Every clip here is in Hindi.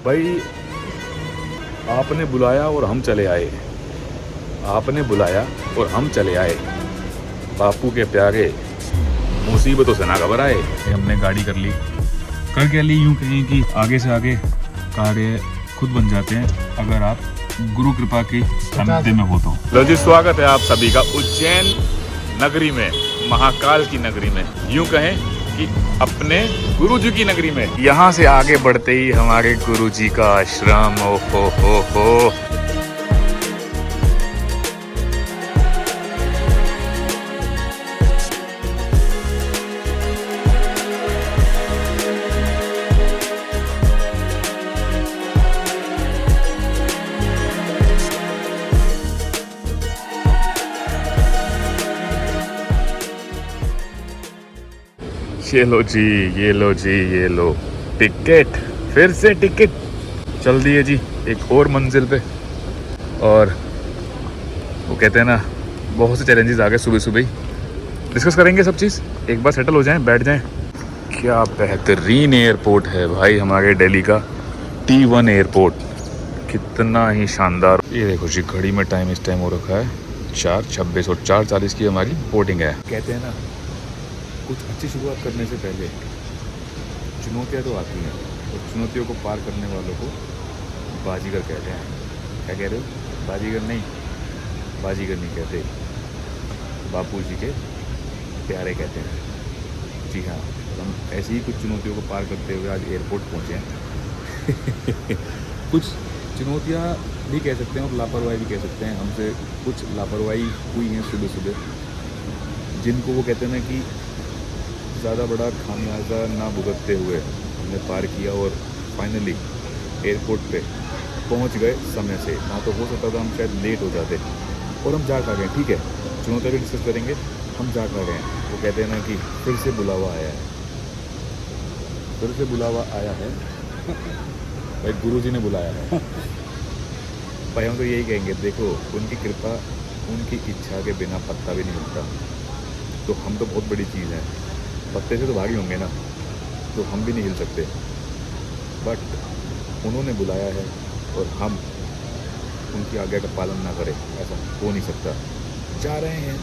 भाई आपने बुलाया और हम चले आए, आपने बुलाया और हम चले आए, बापू के प्यारे मुसीबतों से ना घबराए। हमने गाड़ी कर ली, कर क्या ली, यूँ कहें कि आगे से आगे कार्य खुद बन जाते हैं अगर आप गुरु कृपा की सानिध्य में हो तो। लो जी, स्वागत है आप सभी का उज्जैन नगरी में, महाकाल की नगरी में, यूँ कहें कि अपने गुरुजी की नगरी में। यहाँ से आगे बढ़ते ही हमारे गुरुजी का आश्रम। ओ हो। ये लो जी, ये लो जी, ये लो टिकट, फिर से टिकट। चल दिए जी एक और मंजिल पे। और वो कहते हैं ना, बहुत से चैलेंजेस आ गए सुबह सुबह ही। डिस्कस करेंगे सब चीज़, एक बार सेटल हो जाएं, बैठ जाएं। क्या बेहतरीन एयरपोर्ट है भाई हमारे दिल्ली का, T1 एयरपोर्ट, कितना ही शानदार। ये देखो जी, घड़ी में टाइम इस टाइम हो रखा है 4:26 और 4:40 की हमारी बोर्डिंग है। कहते हैं ना, कुछ अच्छी शुरुआत करने से पहले चुनौतियाँ तो आती हैं, और चुनौतियों को पार करने वालों को बाजीगर कहते हैं। क्या कह रहे हो? बाजीगर नहीं, बाजीगर नहीं कहते, बापू जी के प्यारे कहते हैं। जी हाँ, हम ऐसी ही कुछ चुनौतियों को पार करते हुए आज एयरपोर्ट पहुँचे हैं। कुछ चुनौतियाँ भी कह सकते हैं और लापरवाही भी कह सकते हैं। हमसे कुछ लापरवाही हुई हैं सुबह सुबह, जिनको वो कहते हैं ना कि ज़्यादा बड़ा खामियाजा ना भुगतते हुए हमने पार किया और फाइनली एयरपोर्ट पे पहुंच गए समय से। ना तो हो सकता था हम शायद लेट हो जाते, और हम जा खा गए। ठीक है, चुनौतियाँ भी डिस्कस करेंगे, हम जा खा गए। वो कहते हैं ना कि फिर से बुलावा आया है, फिर से बुलावा आया है। भाई गुरुजी ने बुलाया है भाई। हम तो यही कहेंगे, देखो उनकी कृपा, उनकी इच्छा के बिना पत्ता भी नहीं मिलता। तो हम तो बहुत बड़ी चीज़ है, पत्ते से तो भागी होंगे ना, तो हम भी नहीं हिल सकते। बट उन्होंने बुलाया है और हम उनकी आज्ञा का पालन ना करें, ऐसा हो नहीं सकता। जा रहे हैं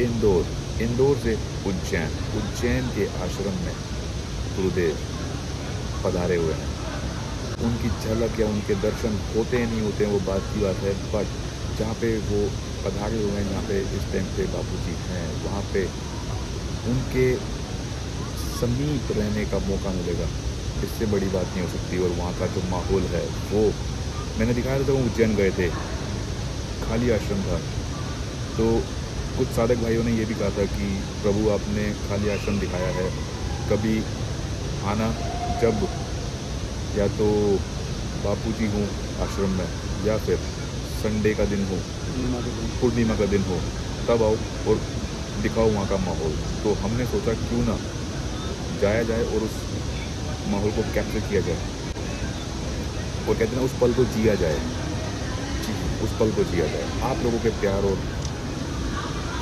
इंदौर, इंदौर से उज्जैन, उज्जैन के आश्रम में गुरुदेव पधारे हुए हैं। उनकी झलक या उनके दर्शन होते नहीं होते हैं वो बात की बात है, बट जहाँ पे वो पधारे हुए हैं, जहाँ पे इस टाइम पे बापू जी हैं, वहाँ पे उनके समीप रहने का मौका मिलेगा, इससे बड़ी बात नहीं हो सकती। और वहाँ का जो माहौल है वो मैंने दिखाया था जब हम उज्जैन गए थे, खाली आश्रम था। तो कुछ साधक भाइयों ने ये भी कहा था कि प्रभु आपने खाली आश्रम दिखाया है, कभी आना जब या तो बापू जी हों आश्रम में, या फिर संडे का दिन हो, पूर्णिमा का दिन हो, तब आओ और दिखाओ वहाँ का माहौल। तो हमने सोचा क्यों ना जाया जाए और उस माहौल को कैप्चर किया जाए, और कहते हैं उस पल को जिया जाए। जी, उस पल को जिया जाए। आप लोगों के प्यार और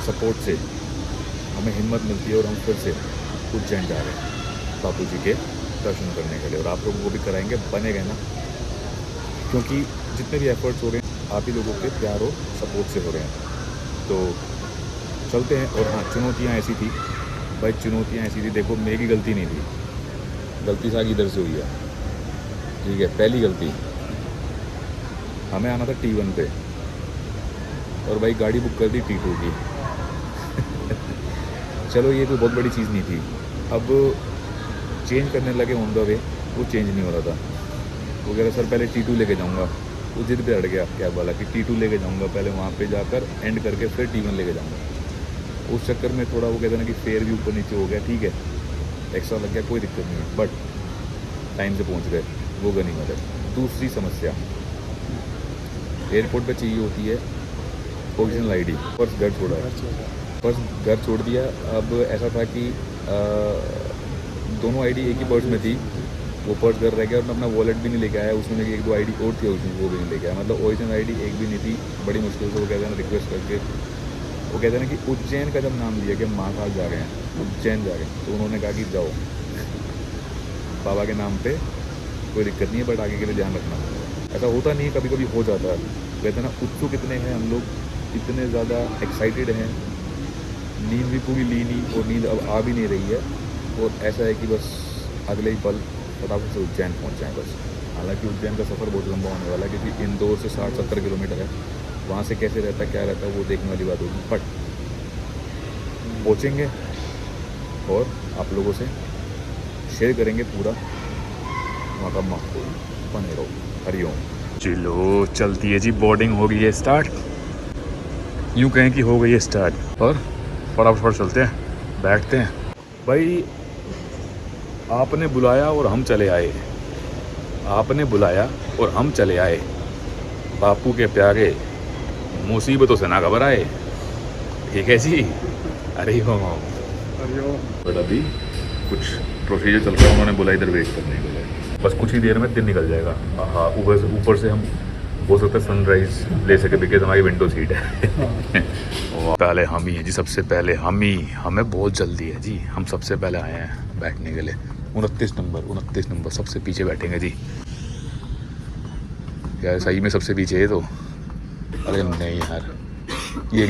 सपोर्ट से हमें हिम्मत मिलती है और हम फिर से उज्जैन जा रहे हैं बापू जी के दर्शन करने के लिए, और आप लोगों को भी कराएंगे, बने गए ना, क्योंकि जितने भी एफर्ट्स हो रहे हैं आप ही लोगों के प्यार और सपोर्ट से हो रहे हैं। तो चलते हैं। और हाँ, चुनौतियाँ ऐसी थी भाई, चुनौतियाँ ऐसी थी, देखो मेरी गलती नहीं थी, गलती सारी इधर से हुई है। ठीक है, पहली गलती, हमें आना था T1 पे, और भाई गाड़ी बुक कर दी T2 की। चलो ये कोई बहुत बड़ी चीज़ नहीं थी। अब चेंज करने लगे ऑन द वे, वो चेंज नहीं हो रहा था। वो कह रहा सर पहले T2 लेके जाऊँगा, वो जिद पे अड़ गया क्या बोला कि T2 लेके जाऊँगा, पहले वहाँ पे जाकर एंड करके फिर T1 लेके जाऊँगा। उस चक्कर में थोड़ा वो कहते हैं ना कि फेयर भी ऊपर नीचे हो गया। ठीक है, एक्स्ट्रा लग गया, कोई दिक्कत नहीं है, बट टाइम से पहुंच गए, वो गनीमत है। दूसरी समस्या, एयरपोर्ट पे चाहिए होती है ओरिजिनल आईडी। पर्स घर छोड़ा है, पर्स घर छोड़ दिया। अब ऐसा था कि दोनों आईडी एक ही पर्स में थी, वो पर्स घर रह गया, और मैं अपना वॉलेट भी नहीं लेके आया। उसमें मेरी 1-2 आईडी और थी, उसमें वो भी नहीं लेके आया। मतलब ओरिजिनल आईडी एक भी नहीं थी। बड़ी मुश्किल से वो कहते हैं ना रिक्वेस्ट करके, वो कहते हैं ना कि उज्जैन का जब नाम लिया कि हम महाकाल जा रहे हैं, उज्जैन जा रहे हैं, तो उन्होंने कहा कि जाओ बाबा के नाम पे कोई दिक्कत नहीं है, बट आगे के लिए ध्यान रखना। ऐसा होता नहीं है, कभी कभी हो जाता है। कहते हैं ना, उत्सुक इतने हैं हम लोग, इतने ज़्यादा एक्साइटेड हैं, नींद भी पूरी ली नहीं और नींद अब आ भी नहीं रही है, और ऐसा है कि बस अगले ही पल फटाफट से उज्जैन पहुँच जाएँ बस। हालांकि उज्जैन का सफ़र बहुत लंबा होने वाला है, क्योंकि इंदौर से 60-70 किलोमीटर है। वहाँ से कैसे रहता है, क्या रहता है, वो देखने वाली बात होगी, बट पहुँचेंगे और आप लोगों से शेयर करेंगे पूरा वहाँ का माहौल। बने रहो। हरिओम। चलो चलती है जी, बोर्डिंग हो गई है स्टार्ट, यूँ कहें कि हो गई है स्टार्ट, और फटाफट चलते हैं, बैठते हैं। भाई आपने बुलाया और हम चले आए, आपने बुलाया और हम चले आए, बापू के प्यारे, मुसीबतों से ना घबराए। ठीक है जी, अरे हो बट अभी कुछ प्रोसीजर चल रहा है, उन्होंने बोला इधर वेट करने के लिए, बस कुछ ही देर में दिन निकल जाएगा। हाँ, ऊपर से हम हो सकता है सनराइज़ ले सके, बिकॉज हमारी विंडो सीट है। पहले हम ही हैं जी, सबसे पहले हम ही, हमें बहुत जल्दी है जी, हम सबसे पहले आए हैं बैठने के लिए। 29 नंबर सबसे पीछे बैठेंगे जी। यार सही में सबसे पीछे है तो, अरे नहीं यार, ये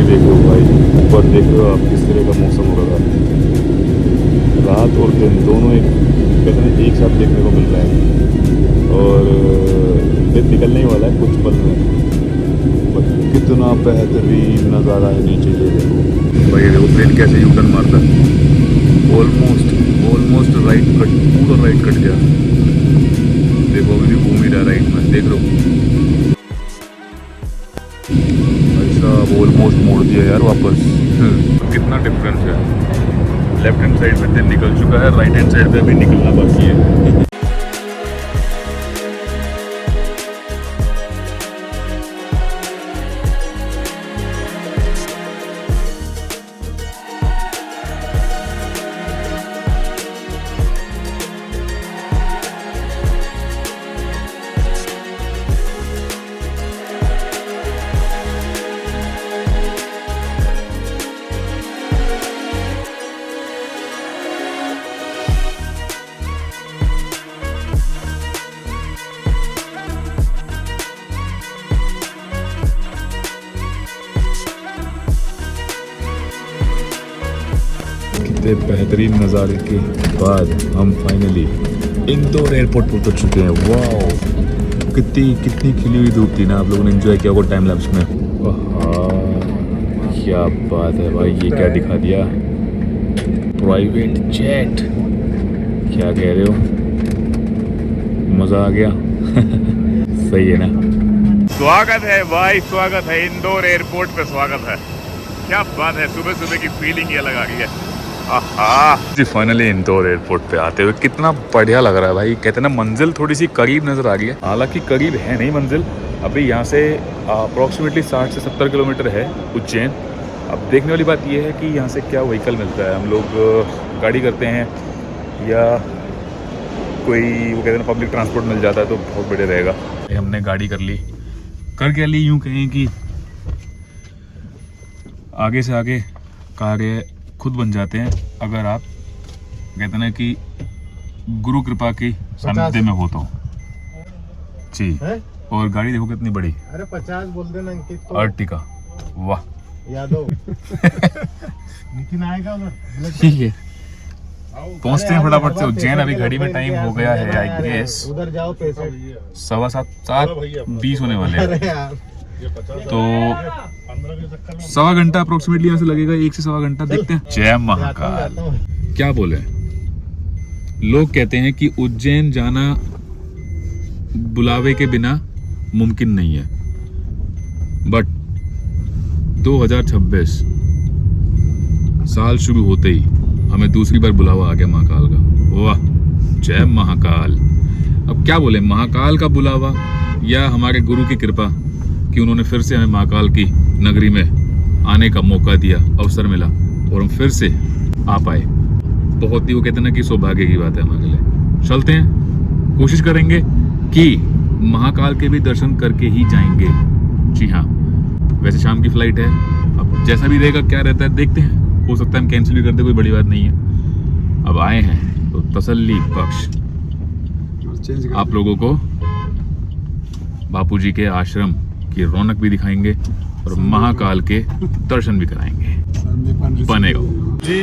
देखो भाई, ऊपर देखो आप किस तरह का मौसम होगा। रात और दिन दोनों एक कहते हैं एक साथ देखने को मिल रहा है, और दिन निकलने ही वाला है कुछ पल में। कितना बेहतरीन नज़ारा है नीचे, ये देखो भाई, देखो प्लेन कैसे यूटर्न मारता है, ऑलमोस्ट राइट कट, पूरा राइट कट गया। देखो अभी भी घूम ही रहा राइट में, देख लो भाई साहब, ऑलमोस्ट मोड़ दिया यार वापस। कितना डिफरेंस है, लेफ्ट हैंड साइड में दिन निकल चुका है, राइट हैंड साइड पे भी निकलना बाकी है। इतने बेहतरीन नज़ारे के बाद हम फाइनली इंदौर एयरपोर्ट पर उतर चुके हैं। वाह, कितनी खिली हुई धूप थी ना, आप लोगों ने एंजॉय किया होगा टाइम लैप्स में। क्या बात है भाई, ये क्या दिखा दिया, प्राइवेट जेट, क्या कह रहे हो, मज़ा आ गया। सही है ना। स्वागत है भाई, स्वागत है इंदौर एयरपोर्ट पे, स्वागत है। क्या बात है, सुबह सुबह की फीलिंग ये लगा रही है। जी फाइनली इंदौर एयरपोर्ट पे आते हुए कितना बढ़िया लग रहा है भाई। कहते हैं ना, मंजिल थोड़ी सी करीब नज़र आ रही है, हालांकि करीब है नहीं मंजिल, अभी यहाँ से अप्रॉक्सीमेटली 60 से 70 किलोमीटर है उज्जैन। अब देखने वाली बात यह है कि यहाँ से क्या व्हीकल मिलता है, हम लोग गाड़ी करते हैं या कोई वो कहते हैं पब्लिक ट्रांसपोर्ट मिल जाता है तो बहुत बढ़िया रहेगा। हमने गाड़ी कर ली, यूँ कहें कि आगे से आगे कार्य खुद बन जाते हैं अगर आप कहते हैं कि गुरु कृपा की सानिध्य में हो तो जी। और गाड़ी देखो कितनी बड़ी, अरे 50 बोल देना अंकित को। अर्टिका, वाह यादव। नितिन आएगा उधर, ठीक है पहुंचते हैं फटाफट से उज्जैन। अभी घड़ी में टाइम हो गया है आई गेस उधर जाओ, 7:20 होने वाले हैं, तो 1.25 घंटा अप्रोक्सीमेटली यहाँ से लगेगा, 1 से 1.25 घंटा। देखते हैं। जय महाकाल। क्या बोले, लोग कहते हैं कि उज्जैन जाना बुलावे के बिना मुमकिन नहीं है, बट 2026 साल शुरू होते ही हमें दूसरी बार बुलावा आ गया महाकाल का। वाह, जय महाकाल। अब क्या बोले, महाकाल का बुलावा या हमारे गुरु की कृपा कि उन्होंने फिर से हमें महाकाल की नगरी में आने का मौका दिया, अवसर मिला और हम फिर से आ पाए। बहुत ही वो कहते हैं ना कि सौभाग्य की बात है हमारे लिए। चलते हैं, कोशिश करेंगे कि महाकाल के भी दर्शन करके ही जाएंगे। जी हाँ, वैसे शाम की फ्लाइट है, अब जैसा भी रहेगा क्या रहता है देखते हैं। हो सकता है हम कैंसिल भी कर दे, कोई बड़ी बात नहीं है। अब आए हैं तो तसल्ली बख्श आप लोगों को बापूजी के आश्रम की रौनक भी दिखाएंगे और महाकाल के दर्शन भी कराएंगे। बनेगा जी।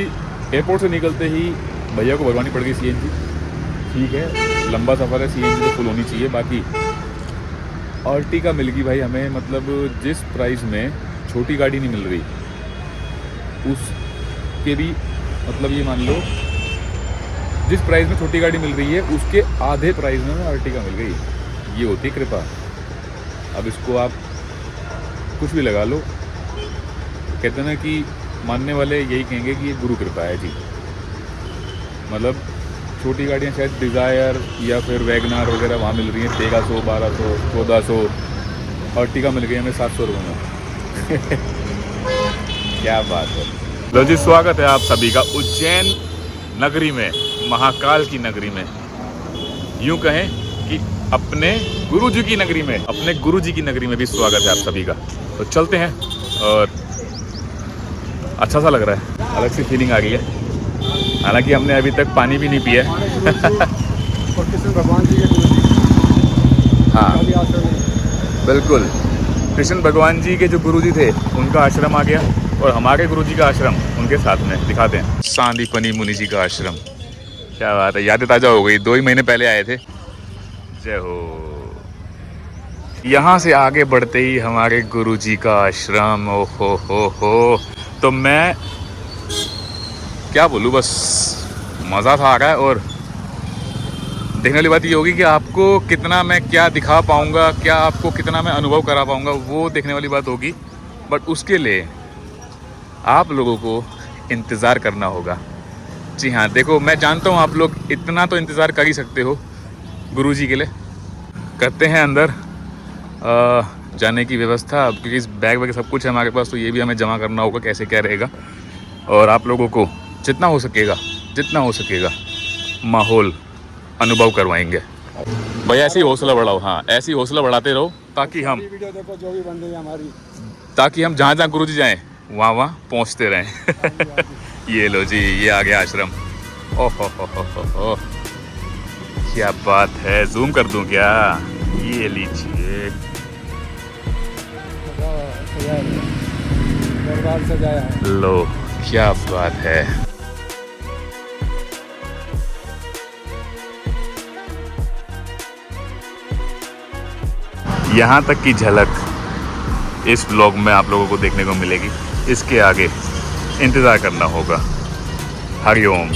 एयरपोर्ट से निकलते ही भैया को भरवानी पड़ गई सीएनजी। ठीक है, लंबा सफ़र है, सीएनजी तो फुल होनी चाहिए। बाकी अर्टिगा मिल गई भाई हमें, मतलब जिस प्राइस में छोटी गाड़ी नहीं मिल रही उसके भी, मतलब ये मान लो जिस प्राइस में छोटी गाड़ी मिल रही है उसके आधे प्राइस में अर्टिगा मिल गई। ये होती है कृपा। अब इसको आप कुछ भी लगा लो, कहते हैं ना कि मानने वाले यही कहेंगे कि ये गुरु कृपा है जी। मतलब छोटी गाड़ियाँ शायद डिज़ायर या फिर वैगनार वगैरह वहाँ मिल रही हैं 1300, 1200, 1400, अर्टिगा मिल गई हमें 700 रुपये में। क्या बात है। लो जी, स्वागत है आप सभी का उज्जैन नगरी में, महाकाल की नगरी में। यूँ कहें कि अपने गुरुजी की नगरी में, अपने गुरुजी की नगरी में भी स्वागत है आप सभी का। तो चलते हैं और अच्छा सा लग रहा है, अलग सी फीलिंग आ गई है। हालांकि हमने अभी तक पानी भी नहीं पिया है। कृष्ण भगवान जी के हाँ बिल्कुल, कृष्ण भगवान जी के जो गुरुजी थे उनका आश्रम आ गया और हमारे गुरुजी का आश्रम उनके साथ में दिखाते हैं। सांदीपनी मुनि जी का आश्रम। क्या बात है, यादें ताज़ा हो गई। 2 ही महीने पहले आए थे। जय हो। यहाँ से आगे बढ़ते ही हमारे गुरुजी का आश्रम। ओ हो। तो मैं क्या बोलूँ, बस मज़ा था आ रहा है। और देखने वाली बात ये होगी कि आपको कितना मैं क्या दिखा पाऊँगा, क्या आपको कितना मैं अनुभव करा पाऊँगा, वो देखने वाली बात होगी। बट उसके लिए आप लोगों को इंतज़ार करना होगा। जी हाँ, देखो मैं जानता हूँ आप लोग इतना तो इंतज़ार कर ही सकते हो गुरुजी के लिए। करते हैं अंदर जाने की व्यवस्था, क्योंकि इस बैग वगैरह सब कुछ है हमारे पास, तो ये भी हमें जमा करना होगा कैसे क्या रहेगा। और आप लोगों को जितना हो सकेगा माहौल अनुभव करवाएंगे। भैया ऐसे ही हौसला बढ़ाओ। हाँ, ऐसे ही हौसला बढ़ाते रहो ताकि हम वीडियो देखो जो भी बन रही है हमारी, ताकि हम जहाँ गुरुजी जाएं वहाँ पहुँचते रहें। ये लो जी, ये आ गया आश्रम। ओह हो, क्या बात है। जूम कर दूं क्या? ये लीजिए, दरबार सजाया है। लो, क्या बात है। यहाँ तक की झलक इस व्लॉग में आप लोगों को देखने को मिलेगी। इसके आगे इंतज़ार करना होगा। हरिओम।